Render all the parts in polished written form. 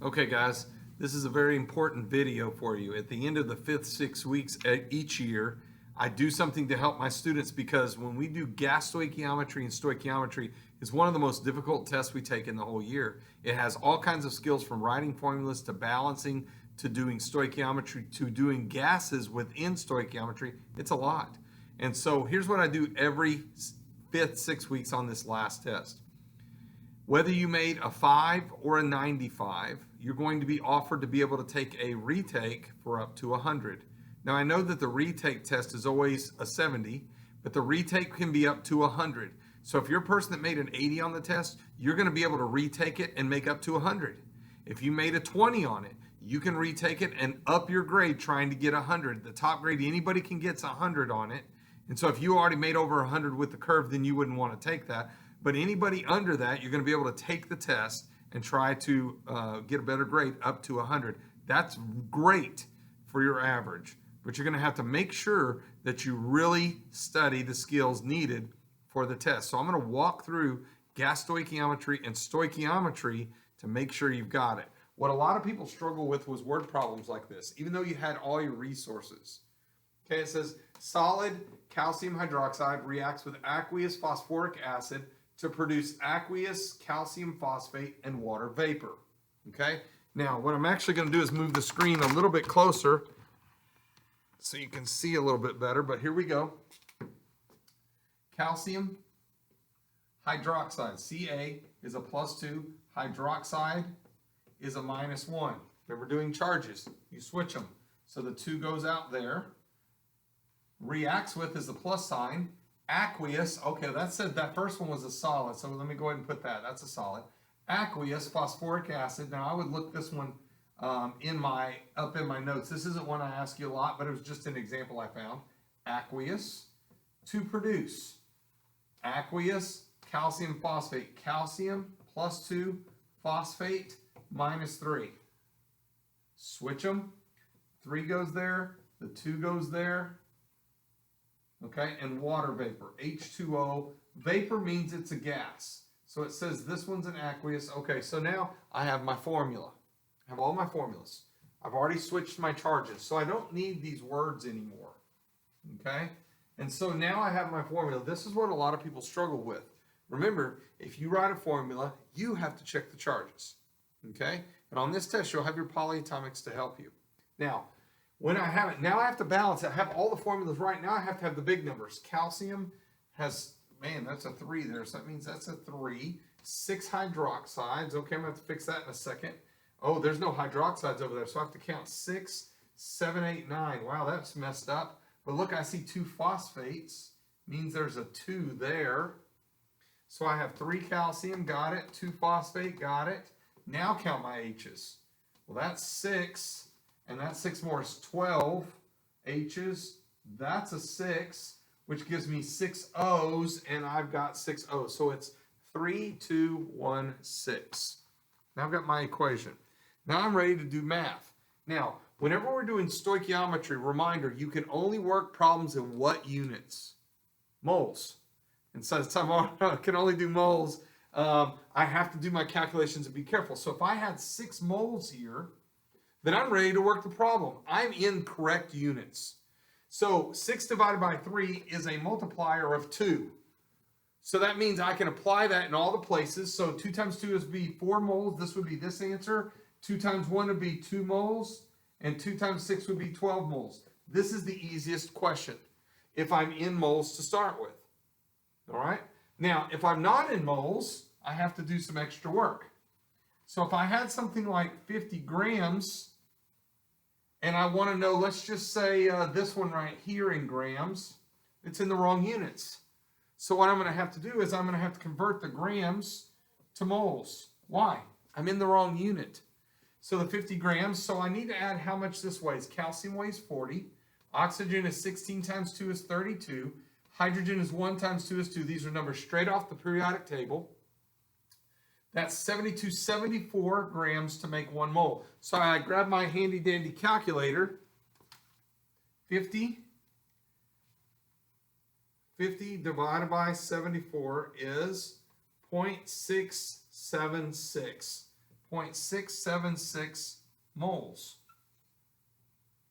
Okay guys, this is a very important video for you. At the end of the 5th 6 weeks each year, I do something to help my students because when we do gas stoichiometry and stoichiometry, it's one of the most difficult tests we take in the whole year. It has all kinds of skills from writing formulas to balancing to doing stoichiometry to doing gases within stoichiometry. It's a lot. And so here's what I do every 5th 6 weeks on this last test. Whether you made a 5 or a 95, you're going to be offered to be able to take a retake for up to 100. Now I know that the retake test is always a 70, but the retake can be up to 100. So if you're a person that made an 80 on the test, you're going to be able to retake it and make up to 100. If you made a 20 on it, you can retake it and up your grade trying to get 100. The top grade anybody can get's 100 on it. And so if you already made over 100 with the curve, then you wouldn't want to take that. But anybody under that, you're going to be able to take the test and try to get a better grade up to 100. That's great for your average, but you're going to have to make sure that you really study the skills needed for the test. So I'm going to walk through gas stoichiometry and stoichiometry to make sure you've got it. What a lot of people struggle with was word problems like this, even though you had all your resources. Okay, it says solid calcium hydroxide reacts with aqueous phosphoric acid to produce aqueous calcium phosphate and water vapor. Okay, now what I'm actually going to do is move the screen a little bit closer so you can see a little bit better, but here we go. Calcium hydroxide, Ca is a +2, hydroxide is a -1. Remember doing charges, you switch them. So the 2 goes out there. Reacts with is the plus sign. Aqueous, okay, that said that first one was a solid, so let me go ahead and put that. That's a solid. Aqueous phosphoric acid. Now I would look this one up in my notes. This isn't one I ask you a lot, but it was just an example I found. Aqueous to produce aqueous calcium phosphate. Calcium +2, phosphate -3. Switch them. 3 goes there. The 2 goes there. Okay, and water vapor, H2O. Vapor means it's a gas. So it says this one's an aqueous. Okay, so now I have my formula. I have all my formulas. I've already switched my charges, so I don't need these words anymore. Okay, and so now I have my formula. This is what a lot of people struggle with. Remember, if you write a formula, you have to check the charges. Okay, and on this test, you'll have your polyatomics to help you. Now, when I have it, now I have to balance it. I have all the formulas right. Now I have to have the big numbers. Calcium has, man, that's a 3 there. So that means that's a 3. 6 hydroxides. Okay, I'm going to have to fix that in a second. Oh, there's no hydroxides over there. So I have to count 6, 7, 8, 9. Wow, that's messed up. But look, I see 2 phosphates. Means there's a 2 there. So I have 3 calcium, got it. 2 phosphate, got it. Now count my H's. Well, that's 6. And that 6 more is 12 H's. That's a 6, which gives me 6 O's, and I've got 6 O's. So it's 3, 2, 1, 6. Now I've got my equation. Now I'm ready to do math. Now, whenever we're doing stoichiometry, reminder, you can only work problems in what units? Moles. And since I can only do moles, I have to do my calculations and be careful. So if I had 6 moles here, then I'm ready to work the problem. I'm in correct units. So 6 divided by 3 is a multiplier of 2. So that means I can apply that in all the places. So 2 times 2 would be 4 moles. This would be this answer. 2 times 1 would be 2 moles. And 2 times 6 would be 12 moles. This is the easiest question if I'm in moles to start with. All right? Now, if I'm not in moles, I have to do some extra work. So if I had something like 50 grams, and I want to know, let's just say this one right here in grams, it's in the wrong units. So what I'm going to have to do is I'm going to have to convert the grams to moles. Why? I'm in the wrong unit. So the 50 grams, so I need to add how much this weighs. Calcium weighs 40. Oxygen is 16 times 2 is 32. Hydrogen is 1 times 2 is 2. These are numbers straight off the periodic table. That's 7274 grams to make 1 mole. So I grab my handy dandy calculator. 50 divided by 74 is 0.676. 0.676 moles.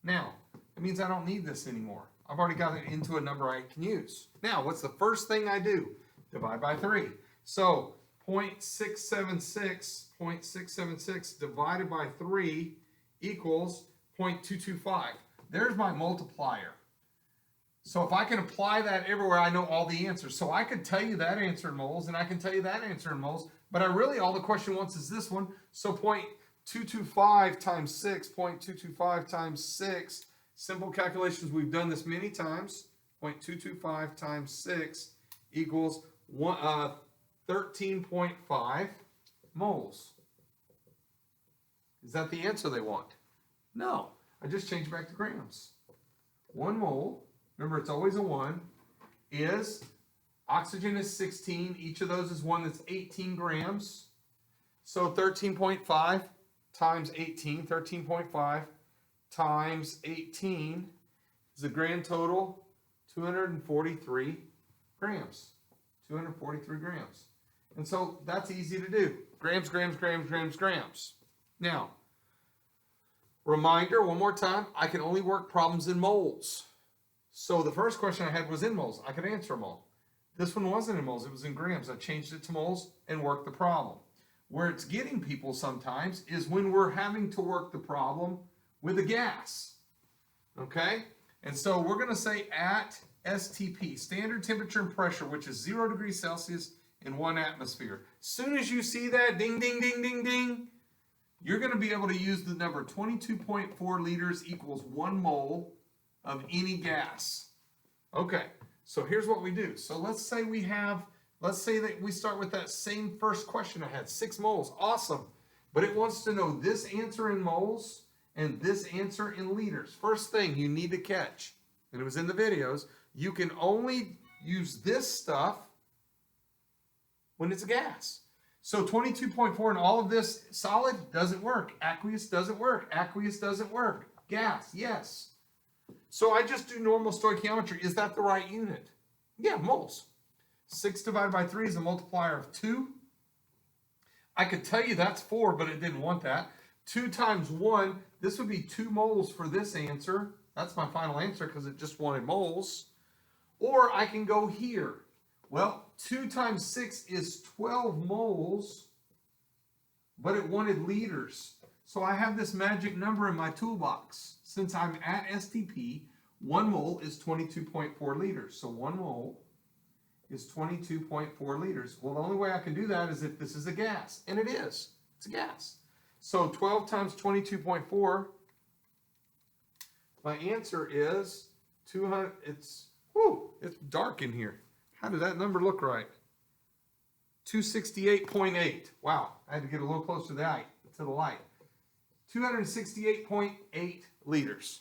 Now, it means I don't need this anymore. I've already got it into a number I can use. Now, what's the first thing I do? Divide by 3. So 0.676 divided by 3 equals 0.225. There's my multiplier. So if I can apply that everywhere, I know all the answers. So I could tell you that answer in moles, and I can tell you that answer in moles, but all the question wants is this one. So 0.225 times 6, 0.225 times 6, simple calculations, we've done this many times. 0.225 times 6 equals 13.5 moles. Is that the answer they want? No. I just changed back to grams. 1 mole, remember it's always a 1, is, oxygen is 16, each of those is 1, that's 18 grams. So 13.5 times 18, 13.5 times 18 is a grand total 243 grams. 243 grams. And so that's easy to do. Grams, grams, grams, grams, grams. Now, reminder one more time, I can only work problems in moles. So the first question I had was in moles. I could answer them all. This one wasn't in moles, it was in grams. I changed it to moles and worked the problem. Where it's getting people sometimes is when we're having to work the problem with a gas. Okay? And so we're going to say at STP, standard temperature and pressure, which is 0 degrees Celsius in 1 atmosphere. As soon as you see that, ding, ding, ding, ding, ding, you're going to be able to use the number 22.4 liters equals 1 mole of any gas. Okay, so here's what we do. So let's say that we start with that same first question I had, 6 moles, awesome. But it wants to know this answer in moles and this answer in liters. First thing you need to catch, and it was in the videos, you can only use this stuff when it's a gas. So 22.4 and all of this solid doesn't work. Aqueous doesn't work. Aqueous doesn't work. Gas, yes. So I just do normal stoichiometry. Is that the right unit? Yeah, moles. 6 divided by 3 is a multiplier of 2. I could tell you that's 4, but it didn't want that. 2 times 1, this would be 2 moles for this answer. That's my final answer because it just wanted moles. Or I can go here. Well, 2 times 6 is 12 moles, but it wanted liters. So I have this magic number in my toolbox. Since I'm at STP, 1 mole is 22.4 liters. So 1 mole is 22.4 liters. Well, the only way I can do that is if this is a gas. And it is. It's a gas. So 12 times 22.4, my answer is 200. It's dark in here. How did that number look right? 268.8. Wow, I had to get a little closer to the light. 268.8 liters.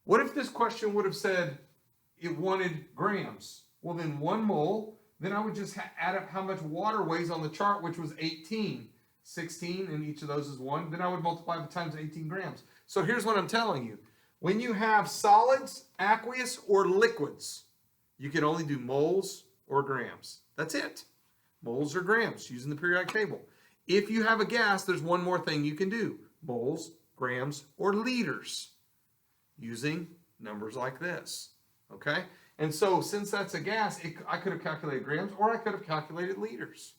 What if this question would have said it wanted grams? Well, then 1 mole, then I would just add up how much water weighs on the chart, which was 18. 16, and each of those is 1. Then I would multiply it times 18 grams. So here's what I'm telling you. When you have solids, aqueous, or liquids, you can only do moles or grams. That's it. Moles or grams using the periodic table. If you have a gas, there's one more thing you can do. Moles, grams, or liters using numbers like this. Okay? And so since that's a gas, I could have calculated grams or I could have calculated liters.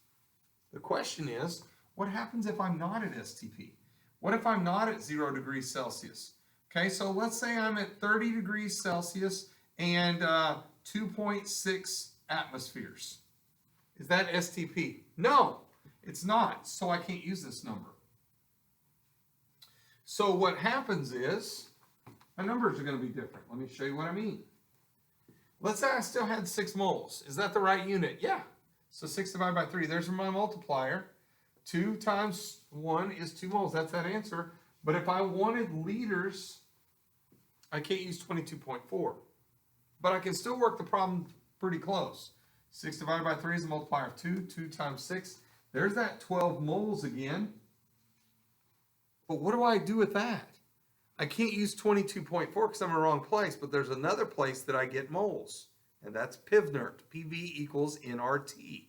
The question is, what happens if I'm not at STP? What if I'm not at 0 degrees Celsius? Okay, so let's say I'm at 30 degrees Celsius and 2.6 atmospheres. Is that STP? No, it's not. So I can't use this number. So what happens is, my numbers are going to be different. Let me show you what I mean. Let's say I still had 6 moles. Is that the right unit? Yeah. So 6 divided by 3. There's my multiplier. 2 times 1 is 2 moles. That's that answer. But if I wanted liters, I can't use 22.4. But I can still work the problem pretty close. 6 divided by 3 is a multiplier of 2. 2 times 6. There's that 12 moles again. But what do I do with that? I can't use 22.4 because I'm in the wrong place. But there's another place that I get moles. And that's pivner. PV equals nRT.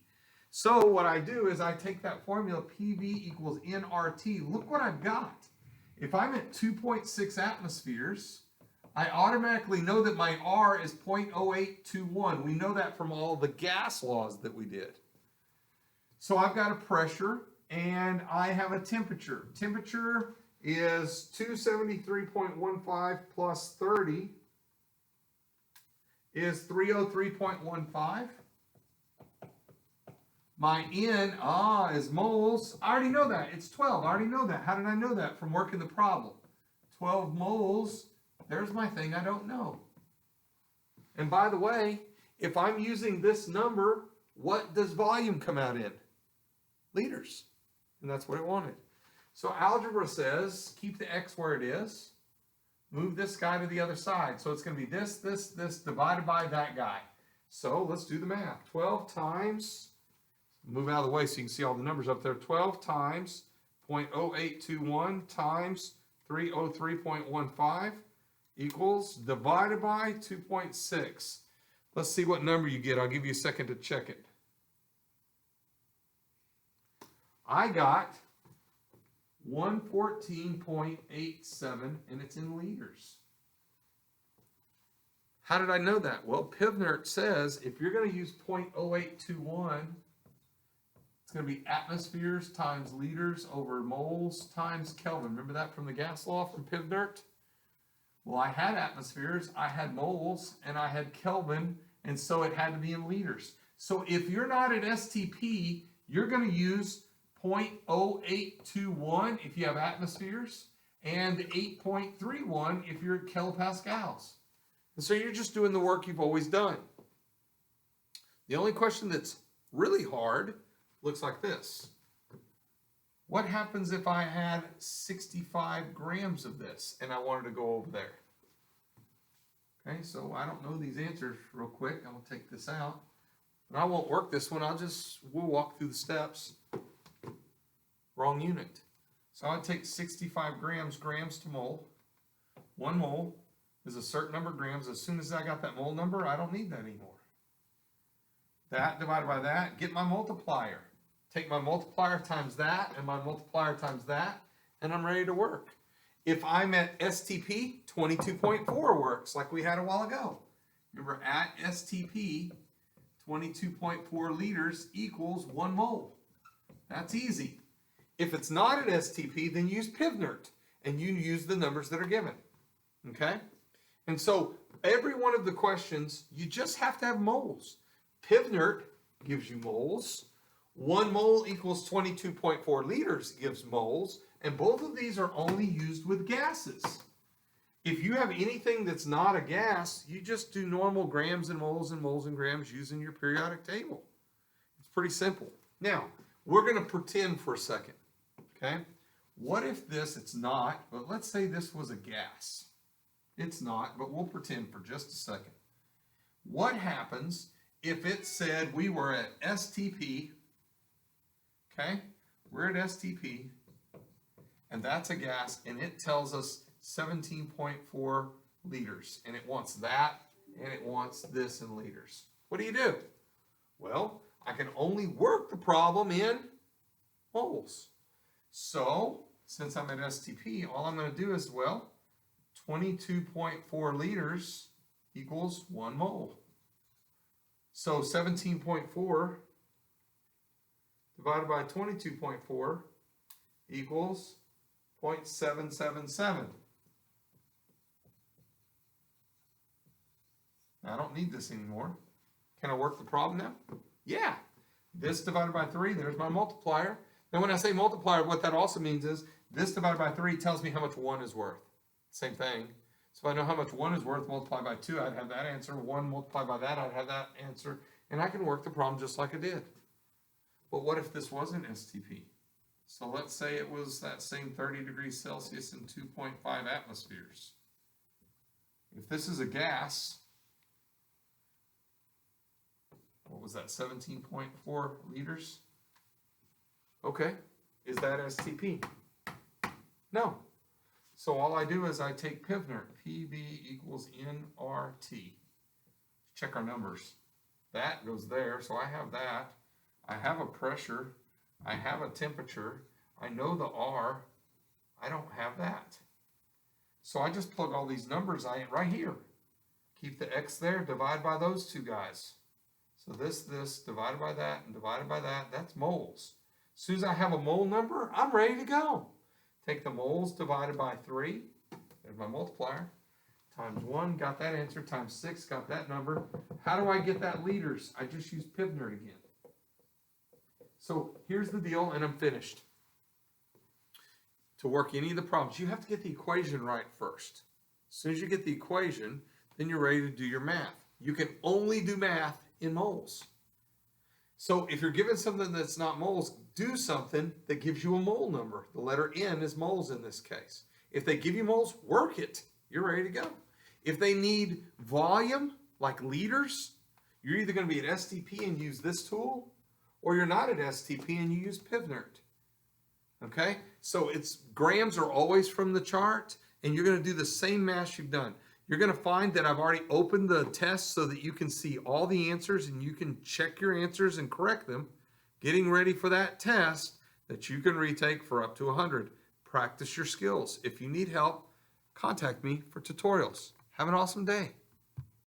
So what I do is I take that formula PV equals nRT. Look what I've got. If I'm at 2.6 atmospheres, I automatically know that my R is 0.0821. We know that from all the gas laws that we did. So I've got a pressure and I have a temperature. Temperature is 273.15 plus 30 is 303.15. My N, is moles. I already know that. It's 12. I already know that. How did I know that? From working the problem. 12 moles. There's my thing I don't know. And by the way, if I'm using this number, what does volume come out in? Liters. And that's what it wanted. So algebra says, keep the x where it is. Move this guy to the other side. So it's going to be this divided by that guy. So let's do the math. 12 times, move out of the way so you can see all the numbers up there. 12 times 0.0821 times 303.15 equals divided by 2.6. Let's see what number you get. I'll give you a second to check it. I got 114.87 and it's in liters. How did I know that? Well, Pivner says if you're going to use 0.0821, it's going to be atmospheres times liters over moles times Kelvin. Remember that from the gas law from Pivner? Well, I had atmospheres, I had moles, and I had Kelvin, and so it had to be in liters. So if you're not at STP, you're going to use 0.0821 if you have atmospheres, and 8.31 if you're at kilopascals. And so you're just doing the work you've always done. The only question that's really hard looks like this. What happens if I had 65 grams of this and I wanted to go over there? Okay, so I don't know these answers real quick. I'll take this out. But I won't work this one. We'll walk through the steps. Wrong unit. So I'd take 65 grams to mole. 1 mole is a certain number of grams. As soon as I got that mole number, I don't need that anymore. That divided by that, get my multiplier. Take my multiplier times that and my multiplier times that, and I'm ready to work. If I'm at STP, 22.4 works like we had a while ago. Remember, at STP, 22.4 liters equals 1 mole. That's easy. If it's not at STP, then use Pivner, and you use the numbers that are given. Okay? And so every one of the questions, you just have to have moles. Pivner gives you moles. 1 mole equals 22.4 liters gives moles, and both of these are only used with gases. If you have anything that's not a gas, you just do normal grams and moles and grams using your periodic table. It's pretty simple. Now, we're going to pretend for a second, okay? What if it's not, but let's say this was a gas. It's not, but we'll pretend for just a second. What happens if it said we were at STP, okay? We're at STP, and that's a gas, and it tells us 17.4 liters, and it wants that, and it wants this in liters. What do? Well, I can only work the problem in moles. So, since I'm at STP, all I'm going to do is, 22.4 liters equals 1 mole. So 17.4 divided by 22.4 equals 0.777. Now, I don't need this anymore. Can I work the problem now? Yeah. This divided by 3, there's my multiplier. Now, when I say multiplier, what that also means is this divided by 3 tells me how much 1 is worth. Same thing. So if I know how much 1 is worth, multiply by 2, I'd have that answer. 1 multiplied by that, I'd have that answer. And I can work the problem just like I did. But what if this wasn't STP? So let's say it was that same 30 degrees Celsius and 2.5 atmospheres. If this is a gas, what was that, 17.4 liters? Okay, is that STP? No. So all I do is I take Pivner, PV equals nRT. Check our numbers. That goes there, so I have that. I have a pressure, I have a temperature, I know the R, I don't have that. So I just plug all these numbers in right here. Keep the X there, divide by those two guys. So this, divided by that, and divided by that, that's moles. As soon as I have a mole number, I'm ready to go. Take the moles divided by 3, there's my multiplier, times 1, got that answer, times 6, got that number. How do I get that liters? I just use pivner again. So here's the deal, and I'm finished. To work any of the problems, you have to get the equation right first. As soon as you get the equation, then you're ready to do your math. You can only do math in moles. So if you're given something that's not moles, do something that gives you a mole number. The letter N is moles in this case. If they give you moles, work it. You're ready to go. If they need volume, like liters, you're either going to be at STP and use this tool, or you're not at STP and you use pivner. Okay? So it's grams are always from the chart, and you're going to do the same math you've done. You're going to find that I've already opened the test so that you can see all the answers and you can check your answers and correct them, getting ready for that test that you can retake for up to 100. Practice your skills. If you need help, contact me for tutorials. Have an awesome day.